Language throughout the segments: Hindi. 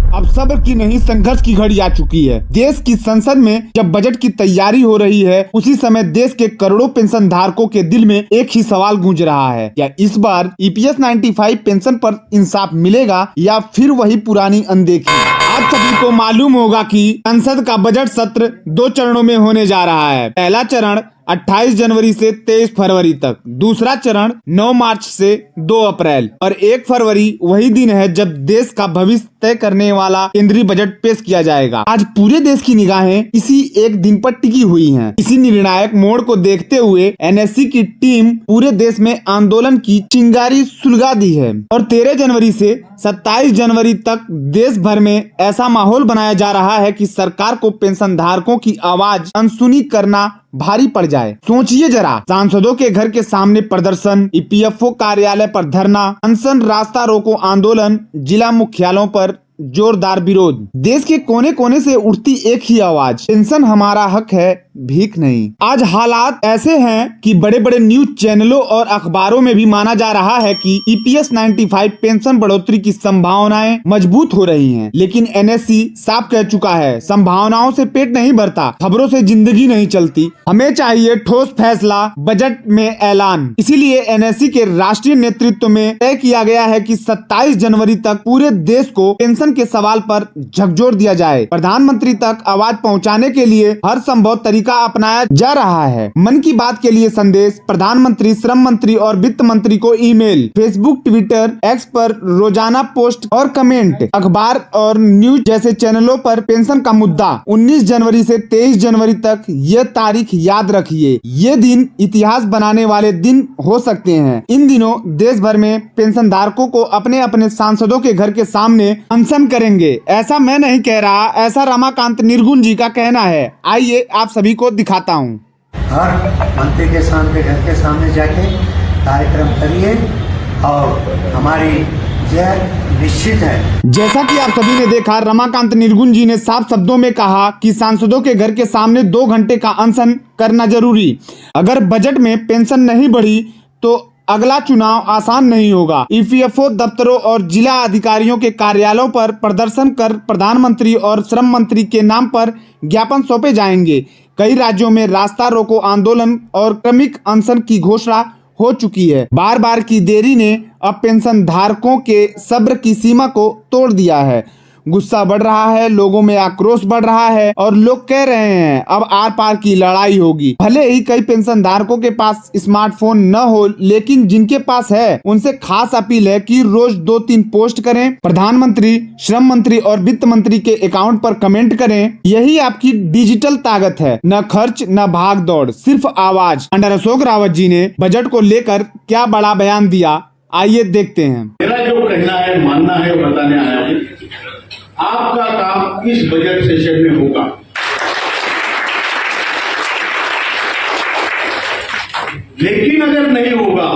अब सब्र की नहीं संघर्ष की घड़ी आ चुकी है। देश की संसद में जब बजट की तैयारी हो रही है, उसी समय देश के करोड़ों पेंशन धारकों के दिल में एक ही सवाल गूंज रहा है, क्या इस बार ईपीएस 95 पेंशन पर इंसाफ मिलेगा या फिर वही पुरानी अनदेखी। आप सभी को मालूम होगा कि संसद का बजट सत्र 2 चरणों में होने जा रहा है। पहला चरण 28 जनवरी से 23 फरवरी तक, दूसरा चरण 9 मार्च से 2 अप्रैल और 1 फरवरी वही दिन है जब देश का भविष्य तय करने वाला केंद्रीय बजट पेश किया जाएगा। आज पूरे देश की निगाहें इसी एक दिन पर टिकी हुई हैं। इसी निर्णायक मोड़ को देखते हुए एनएससी की टीम पूरे देश में आंदोलन की चिंगारी सुलगा दी है और 13 जनवरी से 27 जनवरी तक देश भर में ऐसा माहौल बनाया जा रहा है कि सरकार को पेंशन धारकों की आवाज अनसुनी करना भारी पड़ जाए। सोचिए जरा, सांसदों के घर के सामने प्रदर्शन, ईपीएफओ कार्यालय पर धरना, अनशन, रास्ता रोको आंदोलन, जिला मुख्यालयों पर जोरदार विरोध। देश के कोने कोने से उठती एक ही आवाज, पेंशन हमारा हक है, भीख नहीं। आज हालात ऐसे हैं कि बड़े बड़े न्यूज चैनलों और अखबारों में भी माना जा रहा है कि ईपीएस 95 पेंशन बढ़ोतरी की संभावनाएं मजबूत हो रही हैं। लेकिन एनएससी साफ कह चुका है, संभावनाओं से पेट नहीं भरता, खबरों से जिंदगी नहीं चलती। हमें चाहिए ठोस फैसला, बजट में ऐलान। इसीलिए एनएससी के राष्ट्रीय नेतृत्व में तय किया गया है कि 27 जनवरी तक पूरे देश को पेंशन के सवाल पर झकझोर दिया जाए। प्रधानमंत्री तक आवाज पहुंचाने के लिए हर संभव तरीका अपनाया जा रहा है। मन की बात के लिए संदेश प्रधानमंत्री, श्रम मंत्री और वित्त मंत्री को ईमेल, फेसबुक, ट्विटर, एक्स पर रोजाना पोस्ट और कमेंट, अखबार और न्यूज जैसे चैनलों पर पेंशन का मुद्दा। 19 जनवरी से 23 जनवरी तक ये तारीख याद रखिए। ये दिन इतिहास बनाने वाले दिन हो सकते हैं। इन दिनों देश भर में पेंशन धारकों को अपने अपने सांसदों के घर के सामने अनशन करेंगे। ऐसा मैं नहीं कह रहा, ऐसा रमाकांत निर्गुण जी का कहना है। आइए आप सभी को दिखाता हूँ। हर मंत्री के सामने, घर के सामने जाके कार्यक्रम करिए और हमारी जय निश्चित है। जैसा कि आप सभी ने देखा, रमाकांत निर्गुण जी ने साफ शब्दों में कहा कि सांसदों के घर के सामने 2 घंटे का अनशन करना जरूरी। अगर बजट में पेंशन नहीं बढ़ी तो अगला चुनाव आसान नहीं होगा। ईपीएफओ दफ्तरों और जिला अधिकारियों के कार्यालयों पर प्रदर्शन कर प्रधानमंत्री और श्रम मंत्री के नाम पर ज्ञापन सौंपे जाएंगे। कई राज्यों में रास्ता रोको आंदोलन और क्रमिक अनशन की घोषणा हो चुकी है। बार बार की देरी ने अब पेंशन धारकों के सब्र की सीमा को तोड़ दिया है। गुस्सा बढ़ रहा है, लोगों में आक्रोश बढ़ रहा है और लोग कह रहे हैं अब आर पार की लड़ाई होगी। भले ही कई पेंशन धारकों के पास स्मार्टफोन न हो, लेकिन जिनके पास है उनसे खास अपील है कि रोज 2-3 पोस्ट करें, प्रधानमंत्री, श्रम मंत्री और वित्त मंत्री के अकाउंट पर कमेंट करें। यही आपकी डिजिटल ताकत है। न खर्च, न भाग दौड़, सिर्फ आवाज। अंडर अशोक रावत जी ने बजट को लेकर क्या बड़ा बयान दिया, आइए देखते हैं। मेरा जो कहना है, मानना है, बताने आया है, आपका काम इस बजट सेशन में होगा। लेकिन अगर नहीं होगा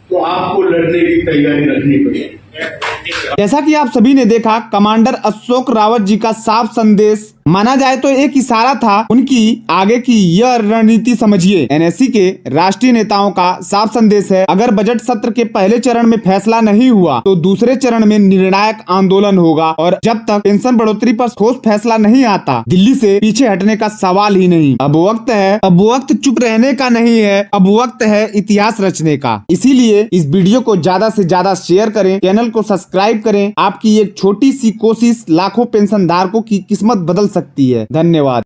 तो आपको लड़ने की तैयारी रखनी पड़ेगी। जैसा कि आप सभी ने देखा, कमांडर अशोक रावत जी का साफ संदेश माना जाए तो एक इशारा था उनकी आगे की यह रणनीति समझिए। एनएससी के राष्ट्रीय नेताओं का साफ संदेश है, अगर बजट सत्र के पहले चरण में फैसला नहीं हुआ तो दूसरे चरण में निर्णायक आंदोलन होगा और जब तक पेंशन बढ़ोतरी पर ठोस फैसला नहीं आता, दिल्ली से पीछे हटने का सवाल ही नहीं। अब वक्त चुप रहने का नहीं है, अब वक्त है इतिहास रचने का। इसीलिए इस वीडियो को ज्यादा से ज्यादा शेयर करें, चैनल को सब्सक्राइब करें। आपकी एक छोटी सी कोशिश लाखों पेंशन धारकों की किस्मत बदल सकती है। धन्यवाद।